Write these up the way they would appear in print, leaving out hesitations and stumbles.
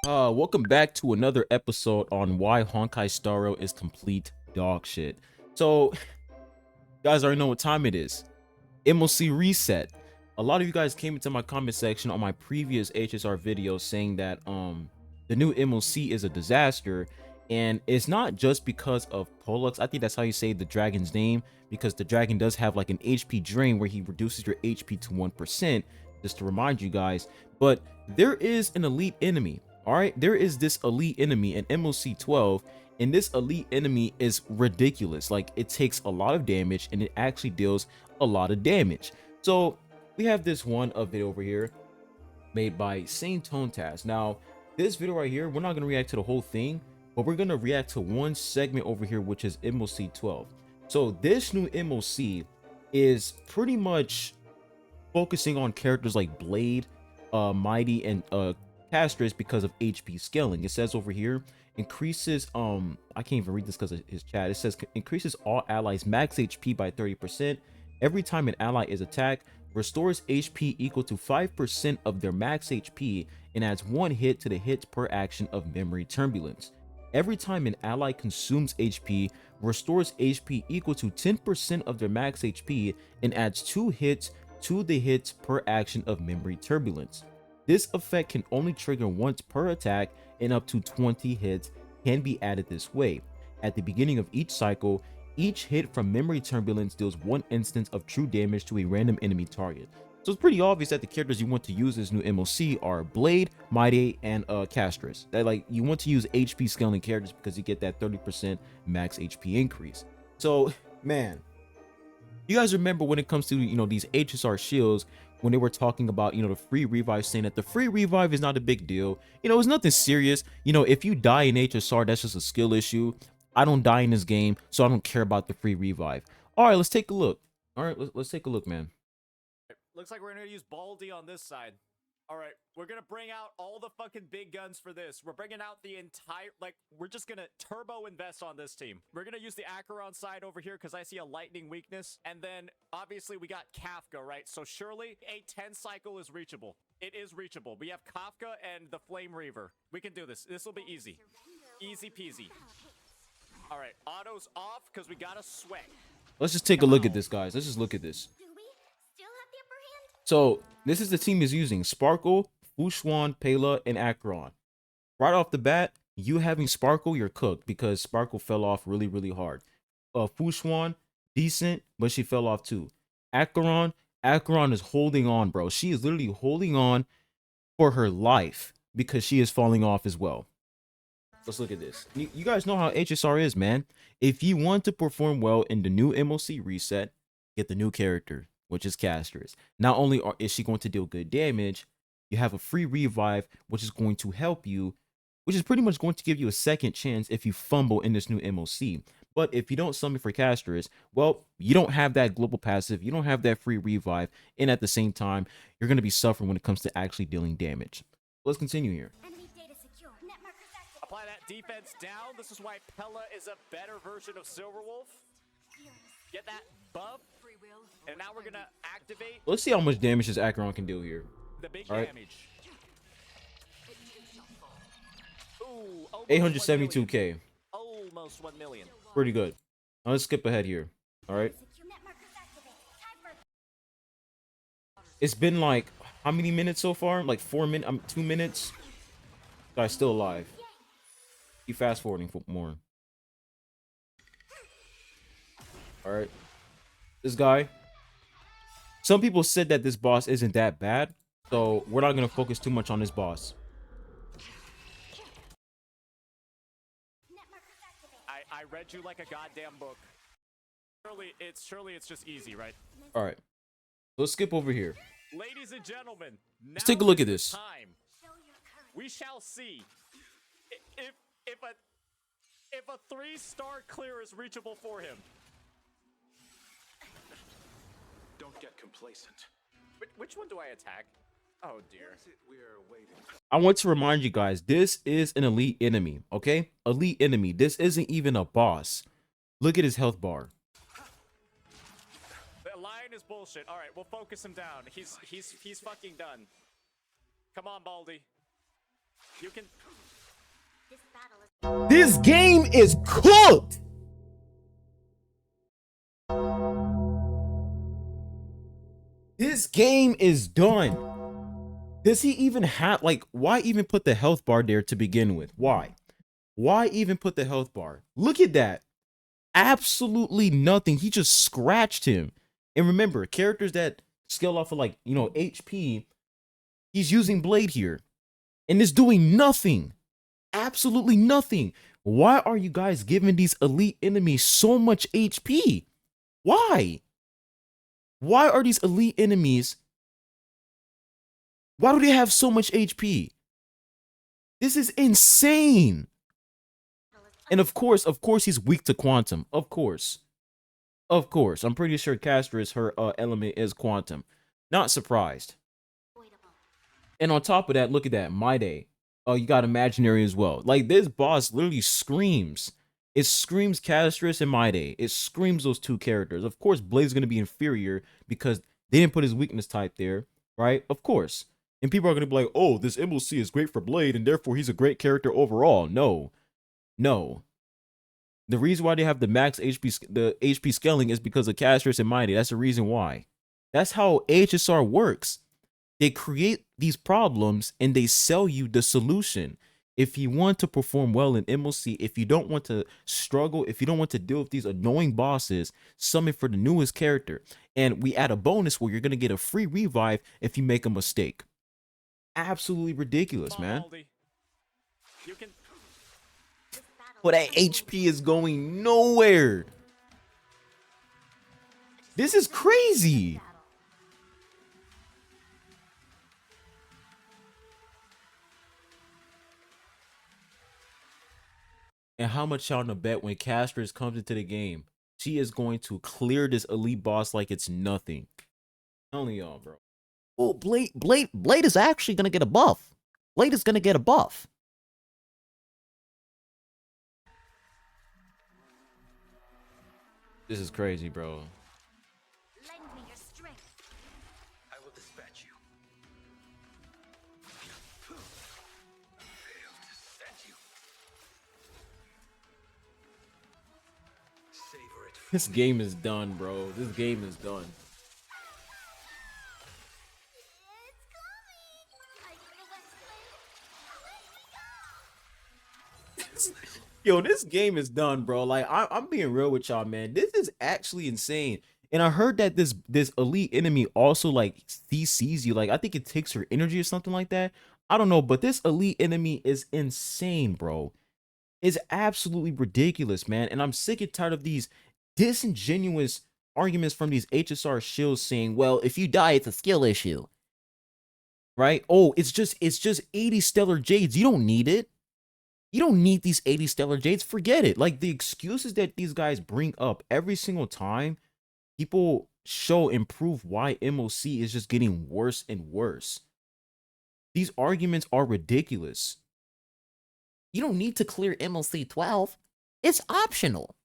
Welcome back to another episode on why Honkai Starro is complete dog shit. So, guys already know what time it is. MOC reset. A lot of you guys came into my comment section on my previous HSR video saying that the new MOC is a disaster, and it's not just because of Pollux. I think that's how you say the dragon's name, because the dragon does have like an HP drain where he reduces your HP to 1%, just to remind you guys. But there is an elite enemy. All right, there is this elite enemy in MOC 12, and this elite enemy is ridiculous. Like, it takes a lot of damage and it actually deals a lot of damage. So we have this one video over here made by Sane Tone Task. Now, this video right here, we're not going to react to the whole thing, but we're going to react to one segment over here, which is MOC 12. So this new MOC is pretty much focusing on characters like Blade, Mighty, and Castrus because of HP scaling. It says over here, increases I can't even read this because of his chat. It says increases all allies max HP by 30% every time an ally is attacked, restores HP equal to 5% of their max HP, and adds 1 hit to the hits per action of Memory Turbulence. Every time an ally consumes HP, restores HP equal to 10% of their max HP, and adds 2 hits to the hits per action of Memory Turbulence. This effect can only trigger once per attack, and up to 20 hits can be added this way. At the beginning of each cycle, each hit from Memory Turbulence deals 1 instance of true damage to a random enemy target. So it's pretty obvious that the characters you want to use this new MOC are Blade, Mighty, and Castrus. That, like, you want to use HP scaling characters because you get that 30% max HP increase. So, man, you guys remember when it comes to, these HSR shields, when they were talking about, the free revive, saying that the free revive is not a big deal. It's nothing serious. If you die in HSR, that's just a skill issue. I don't die in this game, so I don't care about the free revive. All right, let's take a look. All right, let's take a look, man. Looks like we're gonna use Baldy on this side. All right, we're gonna bring out all the fucking big guns for this. We're bringing out the entire, we're just gonna turbo invest on this team. We're gonna use the Acheron side over here because I see a lightning weakness. And then, obviously, we got Kafka, right? So surely a 10 cycle is reachable. It is reachable. We have Kafka and the Flame Reaver. We can do this. This will be easy. Easy peasy. All right, auto's off because we gotta sweat. Let's just take a look at this, guys. Let's just look at this. So this is the team is using Sparkle, Fushuan, Pela, and Acheron. Right off the bat, you having Sparkle, you're cooked because Sparkle fell off really, really hard. Fushuan, decent, but she fell off too. Acheron is holding on, bro. She is literally holding on for her life because she is falling off as well. Let's look at this. You guys know how HSR is, man. If you want to perform well in the new MOC reset, get the new character, which is Castrus. Not only is she going to deal good damage, you have a free revive, which is going to help you, which is pretty much going to give you a second chance if you fumble in this new MOC. But if you don't summon for Castrus, well, you don't have that global passive, you don't have that free revive, and at the same time, you're going to be suffering when it comes to actually dealing damage. Let's continue here. Apply that defense down. This is why Pela is a better version of Silverwolf. Get that buff. And now we're going to activate. Let's see how much damage this Acheron can do here. The big right. damage. Ooh, 872k. Almost 1 million. Pretty good. Now let's skip ahead here. All right. It's been like how many minutes so far? Like 4 minutes. 2 minutes. Guy's still alive. Keep fast forwarding for more. All right. This guy. Some people said that this boss isn't that bad, so we're not gonna focus too much on this boss. I read you like a goddamn book. Surely it's just easy, right? All right. Let's skip over here. Ladies and gentlemen, let's take a look at this. Time. We shall see if a 3-star clear is reachable for him. Don't get complacent. Which one do I attack? Oh dear. I want to remind you guys, this is an elite enemy, okay? Elite enemy. This isn't even a boss. Look at his health bar. The lion is bullshit. All right, we'll focus him down. He's fucking done. Come on, Baldy. You can. This game is cooked. This game is done. Does he even have, like, why even put the health bar there to begin with? Why? Why even put the health bar? Look at that. Absolutely nothing. He just scratched him. And remember, characters that scale off of, like, you know, HP, he's using Blade here. And it's doing nothing. Absolutely nothing. Why are you guys giving these elite enemies so much HP? Why? Why are these elite enemies? Why do they have so much HP? This is insane. And of course, he's weak to quantum. Of course. I'm pretty sure Castrus, her element is quantum. Not surprised. And on top of that, look at that. My Day. Oh, you got imaginary as well. Like, this boss literally screams. It screams Castrus and My Day. It screams those two characters. Of course, Blade's going to be inferior because they didn't put his weakness type there, right? Of course. And people are going to be like, oh, this MOC is great for Blade, and therefore he's a great character overall. No. No. The reason why they have the max HP, the HP scaling is because of Castrus and My Day. That's the reason why. That's how HSR works. They create these problems and they sell you the solution. If you want to perform well in MOC, if you don't want to struggle, if you don't want to deal with these annoying bosses, summon for the newest character. And we add a bonus where you're going to get a free revive if you make a mistake. Absolutely ridiculous, man. You can. But that HP is going nowhere. This is crazy. And how much y'all to bet when Castrus comes into the game, she is going to clear this elite boss like it's nothing. Only y'all, bro. Oh, Blade is actually gonna get a buff. Blade is gonna get a buff. This is crazy, bro. Lend me your strength. I will dispatch you. Failed to set you. Savor it. This game is done, bro. This game is done. It's coming. I need a wet slate. Let me go. Yo, this game is done, bro. Like, I'm being real with y'all, man. This is actually insane. And I heard that this elite enemy also, like, CCs you. Like, I think it takes her energy or something like that. I don't know, but this elite enemy is insane, bro. It's absolutely ridiculous, man. And I'm sick and tired of these disingenuous arguments from these HSR shills saying, well, if you die, it's a skill issue. Right? Oh, it's just 80 stellar jades. You don't need it. You don't need these 80 stellar jades. Forget it. Like, the excuses that these guys bring up every single time people show and prove why MOC is just getting worse and worse. These arguments are ridiculous. You don't need to clear MLC 12. It's optional.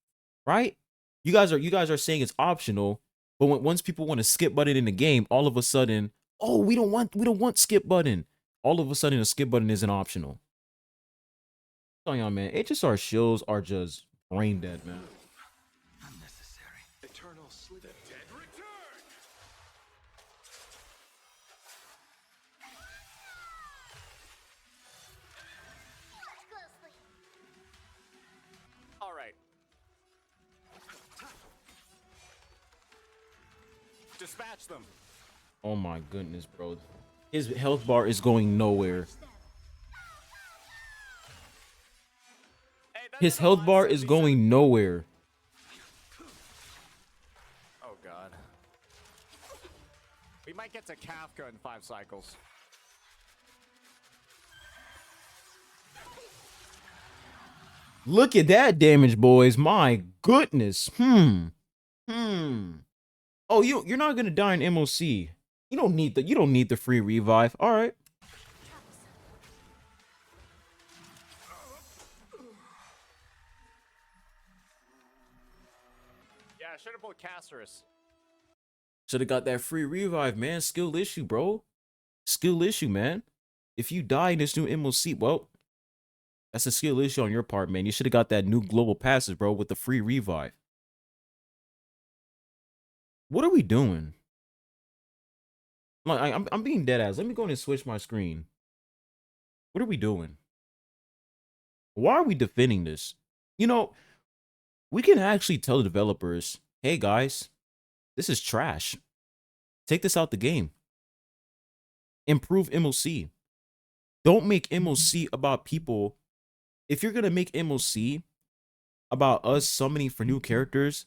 Right? You guys are saying it's optional, but once people want to skip button in the game, all of a sudden, oh, we don't want skip button. All of a sudden, a skip button isn't optional. Oh, y'all, man, HSR shills are just brain dead, man. Unnecessary. Eternal slither. The dead return. Watch closely. All right. Dispatch them. Oh my goodness, bro. His health bar is going nowhere. Hey, that's His an health odd bar is 77. going nowhere. Oh god. We might get to Kafka in 5 cycles. Look at that damage, boys. My goodness. Oh, you're not gonna die in MOC. You don't need the free revive. All right. Yeah, I should have pulled Casterus. Should have got that free revive, man. Skill issue, bro. Skill issue, man. if you die in this new MOC, well, that's a skill issue on your part, man. You should have got that new global passes, bro, with the free revive. What are we doing? Like, I'm being dead ass. Let me go in and switch my screen. What are we doing? Why are we defending this? You know, we can actually tell the developers, hey guys, this is trash. Take this out the game. Improve MOC. Don't make MOC about people. If you're gonna make MOC about us summoning for new characters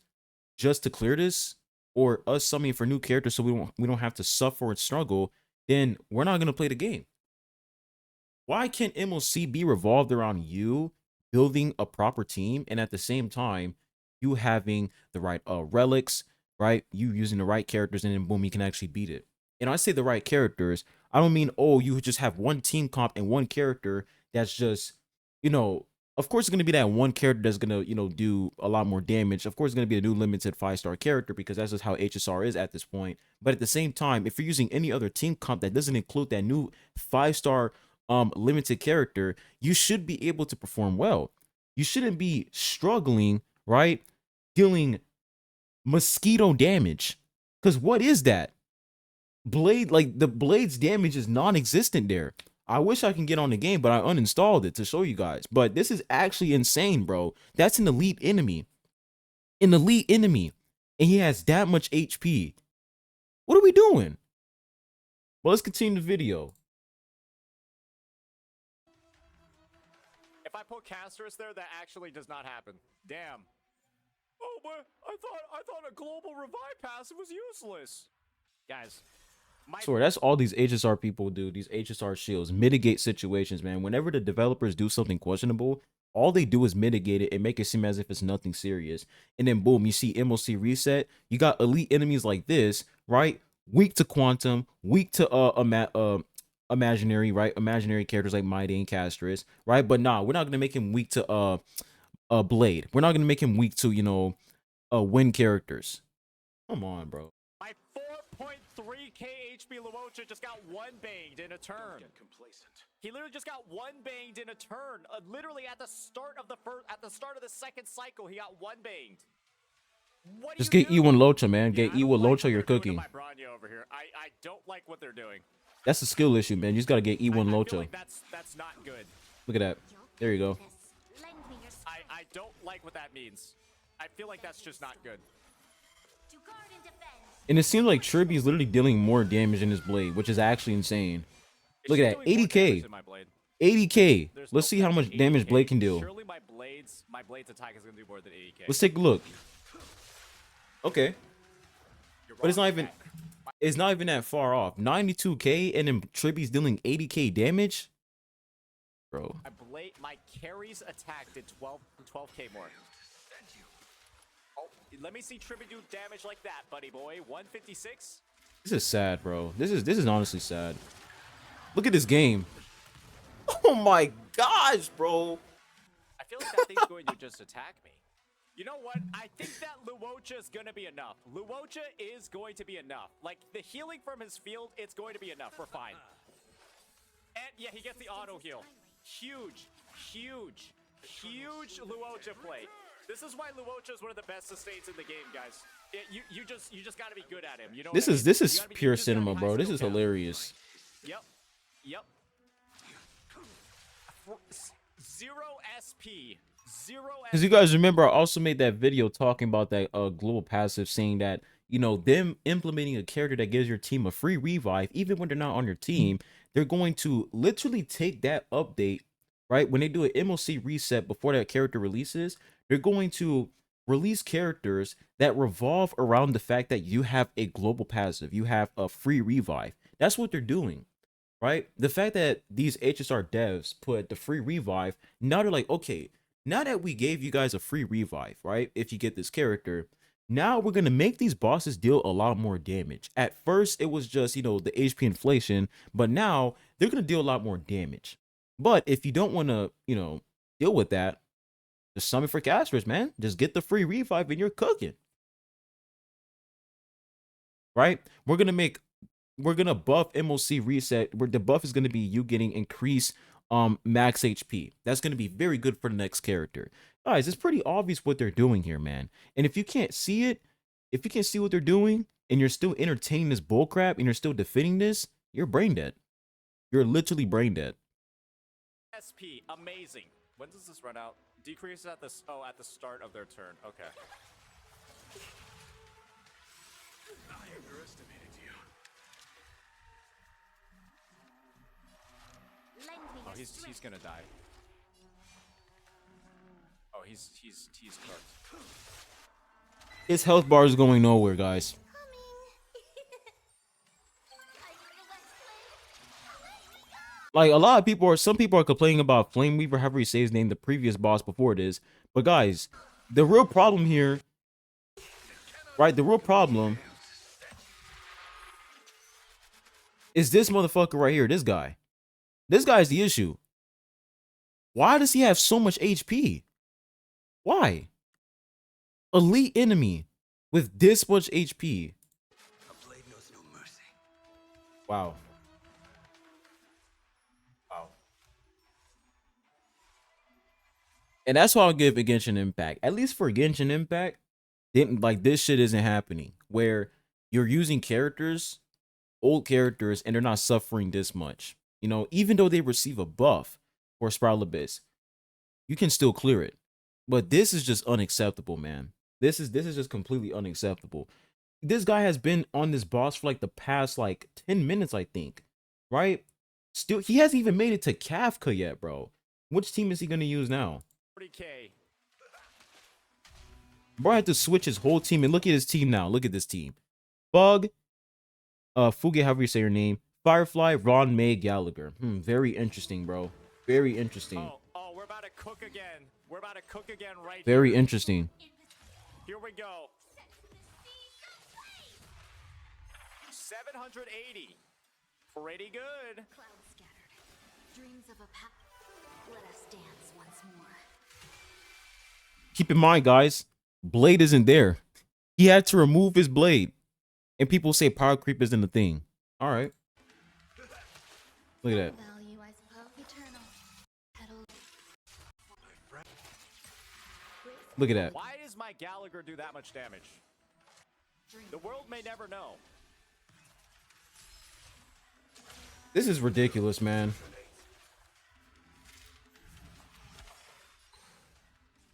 just to clear this, or us summoning for new characters so we don't have to suffer and struggle, then we're not gonna play the game. Why can't MOC be revolved around you building a proper team and at the same time you having the right relics, right? You using the right characters, and then boom, you can actually beat it. And I say the right characters, I don't mean, oh, you just have one team comp and one character that's just, you know, of course it's going to be that one character that's going to, you know, do a lot more damage. Of course it's going to be a new limited 5-star character because that's just how HSR is at this point. But at the same time, if you're using any other team comp that doesn't include that new 5-star limited character, you should be able to perform well. You shouldn't be struggling, right? Dealing mosquito damage. Because what is that? Blade, like the blade's damage is non-existent there. I wish I can get on the game, but I uninstalled it to show you guys. But this is actually insane, bro. That's an elite enemy. An elite enemy. And he has that much HP. What are we doing? Well, let's continue the video. If I put Casters there, that actually does not happen. Damn. Oh, but I thought a global revive passive was useless. Guys, Sorry, that's all these HSR people do. These HSR shields mitigate situations, man. Whenever the developers do something questionable, all they do is mitigate it and make it seem as if it's nothing serious. And then boom, you see MOC reset. You got elite enemies like this, right? Weak to quantum, weak to imaginary, right? Imaginary characters like Mighty and Castris, right? But nah, we're not gonna make him weak to Blade. We're not gonna make him weak to, you know, wind characters. Come on, bro. my 4.3k HP Luocha just got one banged in a turn. Get complacent. He literally just got one banged in a turn. Literally at the start of the second cycle, he got one banged. What Just do you get do? E1 Locha, man. Get I don't E1 like what Locha, they're you're doing to cooking. my Bronya over here. I don't like what they're doing. That's a skill issue, man. You just gotta get E1 I feel Locha. like that's not good. Look at that. There you go. Lend me your strength I don't like what that means. I feel like that's just not good. to guard and defend. And it seems like Tribby is literally dealing more damage in his blade, which is actually insane. Is Look she at that, doing more 80k. damage than my blade? 80k. There's Let's no see how fucking much damage 80K. Blade can do. Surely my blade's attack is gonna do more than 80k. Let's take a look. Okay. You're But it's wrong not with even that. it's not even that far off. 92k and then Tribby's dealing 80k damage. Bro. My carry's attack did 12k more. Oh, let me see Tribby do damage like that, buddy boy. 156. This is sad, bro. This is honestly sad. Look at this game. Oh my gosh, bro. I feel like that thing's going to just attack me. You know what? I think that Luocha is going to be enough. Luocha is going to be enough. Like, the healing from his field, it's going to be enough. We're fine. And, yeah, he gets the auto heal. Huge, huge, huge Luocha play. This is why Luocha is one of the best sustains in the game, guys. You just got to be good at him. You know This what I is mean? this is You gotta be- you pure just gotta be cinema, high bro. This skill is count. hilarious. Yep. Yep. 0 SP. 0 Because you guys remember, I also made that video talking about that global passive, saying that, you know, them implementing a character that gives your team a free revive, even when they're not on your team, they're going to literally take that update, right? When they do an MOC reset before that character releases, they're going to release characters that revolve around the fact that you have a global passive, you have a free revive. That's what they're doing, right? The fact that these HSR devs put the free revive, now they're like, okay, now that we gave you guys a free revive, right? If you get this character, now we're going to make these bosses deal a lot more damage. At first, it was just, you know, the HP inflation, but now they're going to deal a lot more damage. But if you don't want to, you know, deal with that, just summon for casters, man. Just get the free revive and you're cooking. Right? We're going to make we're gonna buff MOC reset, where the buff is gonna be you getting increased max HP. That's gonna be very good for the next character. Guys, it's pretty obvious what they're doing here, man. And if you can't see it, if you can't see what they're doing, and you're still entertaining this bullcrap, and you're still defending this, you're brain dead. You're literally brain dead. SP, amazing. When does this run out? Decreases at this. Oh, at the start of their turn. Okay. I underestimated you. Lend me Oh, your he's strength. gonna die. Oh, he's cooked. His health bar is going nowhere, guys. Coming. I need a wet slate. Like, a lot of people some people are complaining about Flame Weaver, however you say his name, the previous boss before it is. But guys, the real problem here, right? The real problem is this motherfucker right here. This guy. This guy's the issue. Why does he have so much HP? Why? Elite enemy with this much HP. A blade knows no mercy. Wow. Wow. And that's why I'll give a Genshin Impact. At least for Genshin Impact, like, this shit isn't happening. Where you're using characters, old characters, and they're not suffering this much. You know, even though they receive a buff for Spiral Abyss, you can still clear it. But this is just unacceptable, man. This is just completely unacceptable. This guy has been on this boss for like the past like 10 minutes, I think. Right? Still, he hasn't even made it to Kafka yet, bro. Which team is he gonna use now? 40K. Bro had to switch his whole team, and look at his team now. Look at this team. Bug, Fuge, however you say your name, Firefly, Ron, May, Gallagher. Very interesting, bro. Very interesting. Oh, we're about to cook again. We're about to cook again right Very here. interesting. Here we go. 780. Pretty good. Clouds scattered. Dreams of a path. Let us dance once more. Keep in mind, guys, Blade isn't there. He had to remove his blade. And people say power creep isn't a thing. All right. Look at that. Value, I suppose. Eternal. Petal. Look at that. Why does my Gallagher do that much damage? The world may never know. This is ridiculous, man.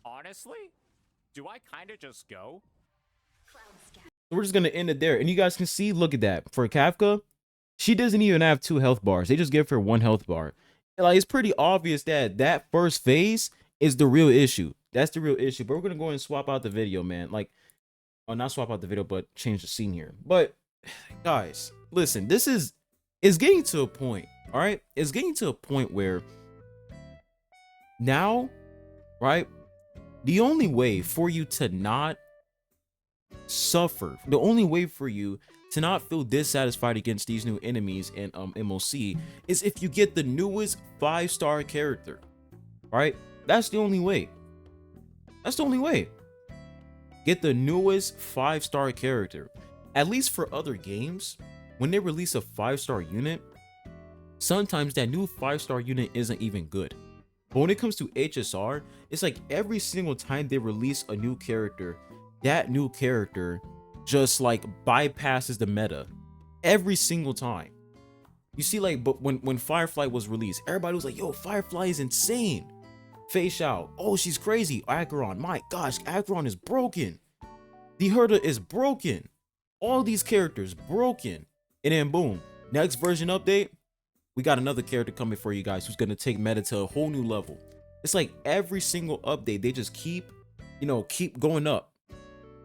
Honestly, do I kind of just go? Clouds scattered. We're just going to end it there. And you guys can see, look at that. For Kafka, she doesn't even have 2 health bars. They just give her 1 health bar. And like, it's pretty obvious that that first phase is the real issue. That's the real issue. But we're going to go and swap out the video, man. Like, or not swap out the video, but change the scene here. But guys, listen, it's getting to a point, all right? It's getting to a point where now, right? The only way for you to not suffer, the only way for you to not feel dissatisfied against these new enemies in MOC is if you get the newest 5-star character, right? That's the only way. That's the only way. Get the newest 5-star character. At least for other games, when they release a 5-star unit, sometimes that new 5-star unit isn't even good. But when it comes to HSR, it's like every single time they release a new character, that new character just like bypasses the meta every single time. You see, like, but when Firefly was released, everybody was like, yo, Firefly is insane. Face out. Oh, she's crazy. Acheron. My gosh, Acheron is broken. The Herda is broken. All these characters broken. And then boom, next version update, we got another character coming for you guys who's going to take meta to a whole new level. It's like every single update, they just keep going up.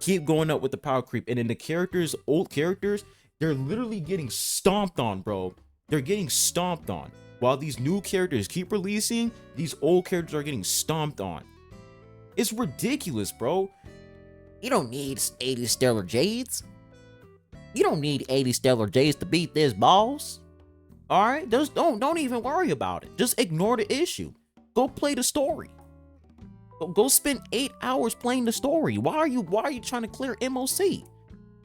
Keep going up with the power creep. And then the characters, old characters, they're literally getting stomped on, bro. They're getting stomped on. While these new characters keep releasing, these old characters are getting stomped on. It's ridiculous, bro. You don't need 80 Stellar Jades. You don't need 80 Stellar Jades to beat this boss. All right, just don't even worry about it. Just ignore the issue. Go play the story. Go spend 8 hours playing the story. Why are you trying to clear MOC?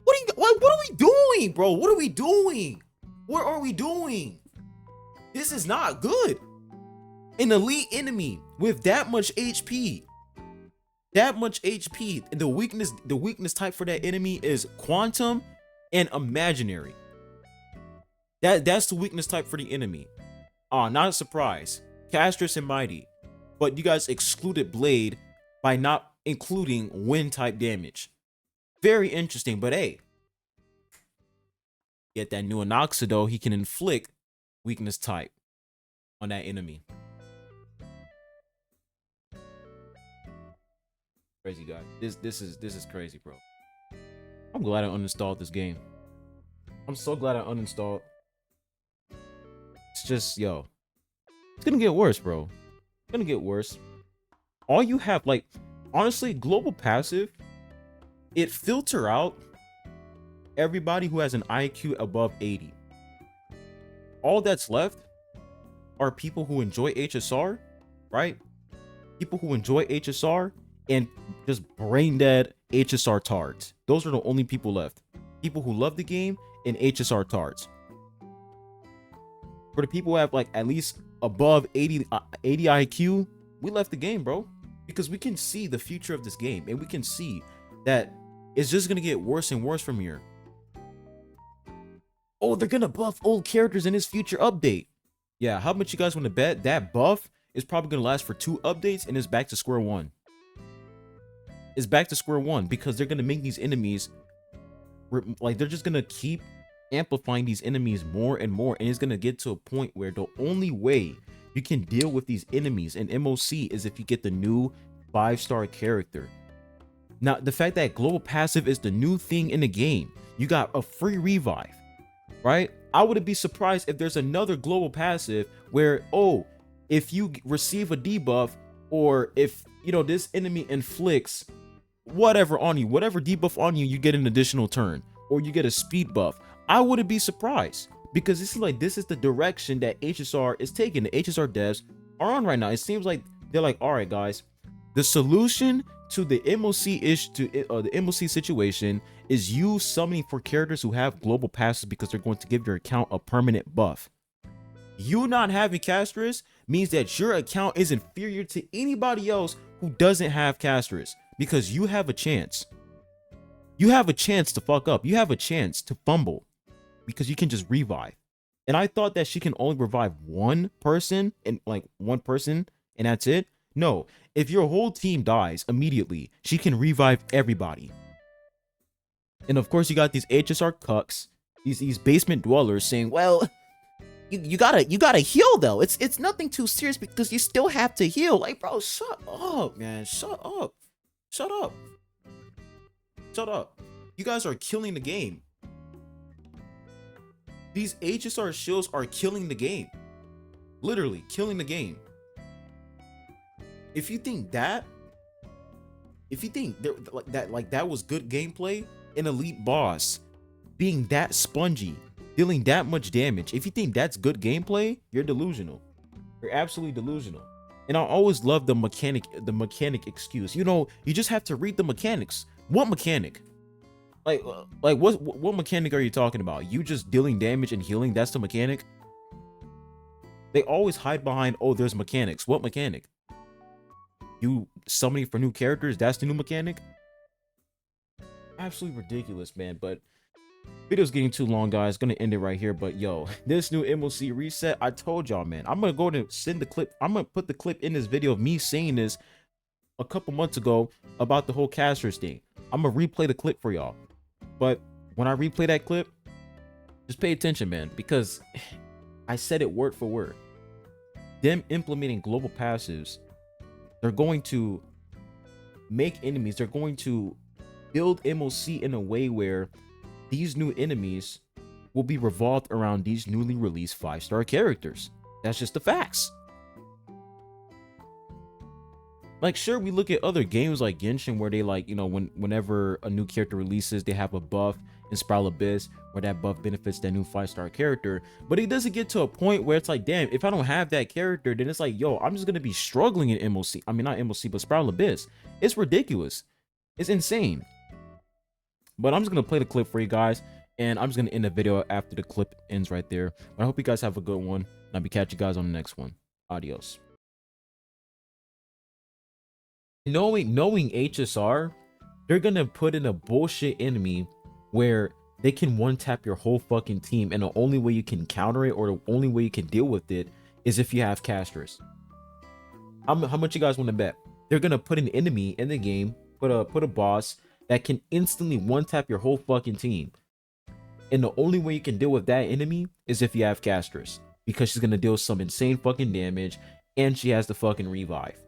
What are we doing, bro? What are we doing? What are we doing? This is not good. An elite enemy with that much HP. That much HP. And the weakness type for that enemy is quantum and imaginary. That's the weakness type for the enemy. Not a surprise. Castress and Mighty. But you guys excluded Blade by not including wind type damage. Very interesting, but hey. Get that new Anoxidol, he can inflict weakness type on that enemy. Crazy guy. This is crazy, bro. I'm glad I uninstalled this game. I'm so glad I uninstalled. It's just, yo, it's gonna get worse, bro. It's gonna get worse. All you have, like, honestly, global passive, it filter out everybody who has an IQ above 80. All that's left are people who enjoy HSR, right? People who enjoy HSR and just brain dead HSR tards. Those are the only people left. People who love the game and HSR tards. For the people who have like at least above 80 IQ, we left the game, bro. Because we can see the future of this game and we can see that it's just gonna get worse and worse from here. Oh, they're gonna buff old characters in this future update. Yeah, how much you guys want to bet that buff is probably gonna last for 2 updates and it's back to square one? It's back to square one because they're gonna make these enemies like they're just gonna keep amplifying these enemies more and more, and it's gonna get to a point where the only way you can deal with these enemies in MOC is if you get the new 5-star character. Now, the fact that global passive is the new thing in the game, you got a free revive, right? I wouldn't be surprised if there's another global passive where, oh, if you receive a debuff, or if, you know, this enemy inflicts whatever on you, whatever debuff on you, you get an additional turn, or you get a speed buff. I wouldn't be surprised, because this is the direction that HSR is taking. The HSR devs are on right now. It seems like they're like, all right, guys, the solution to the MOC situation is you summoning for characters who have global passes, because they're going to give your account a permanent buff. You not having Castress means that your account is inferior to anybody else who doesn't have Castress, because you have a chance. You have a chance to fuck up. You have a chance to fumble, because you can just revive. And I thought that she can only revive one person, and that's it. No, if your whole team dies immediately, she can revive everybody. And of course, you got these HSR cucks, these basement dwellers saying, well, you gotta heal though. It's nothing too serious because you still have to heal. Like, bro, shut up, man. Shut up. Shut up. Shut up. You guys are killing the game. These HSR shields are killing the game. Literally killing the game. If you think that was good gameplay, an elite boss being that spongy, dealing that much damage, if you think that's good gameplay, you're delusional. You're absolutely delusional. And I always love the mechanic excuse. You know, you just have to read the mechanics. What mechanic? Like what mechanic are you talking about? You just dealing damage and healing, that's the mechanic? They always hide behind, oh, there's mechanics. What mechanic? You summoning for new characters, that's the new mechanic? Absolutely ridiculous, man. But video's getting too long, guys. Gonna end it right here. But yo, this new MOC reset, I told y'all, man. I'm gonna go and send the clip. I'm gonna put the clip in this video of me saying this a couple months ago about the whole Castress thing. I'm gonna replay the clip for y'all. But when I replay that clip, just pay attention, man, because I said it word for word. Them implementing global passives, they're going to make enemies. They're going to build MOC in a way where these new enemies will be revolved around these newly released 5-star characters. That's just the facts. Like, sure, we look at other games like Genshin where they, like, you know, whenever a new character releases, they have a buff in Spiral Abyss where that buff benefits that new 5-star character. But it doesn't get to a point where it's like, damn, if I don't have that character, then it's like, yo, I'm just gonna be struggling in MOC. I mean, not MOC, but Spiral Abyss. It's ridiculous. It's insane. But I'm just gonna play the clip for you guys, And I'm just gonna end the video after the clip ends right there. But I hope you guys have a good one. And I'll be catching you guys on the next one. Adios. Knowing HSR, they're gonna put in a bullshit enemy where they can one tap your whole fucking team, and the only way you can counter it, or the only way you can deal with it, is if you have casters. How much you guys want to bet? They're gonna put an enemy in the game, put a boss that can instantly one tap your whole fucking team, and the only way you can deal with that enemy is if you have casters, because she's gonna deal some insane fucking damage, and she has the fucking revive.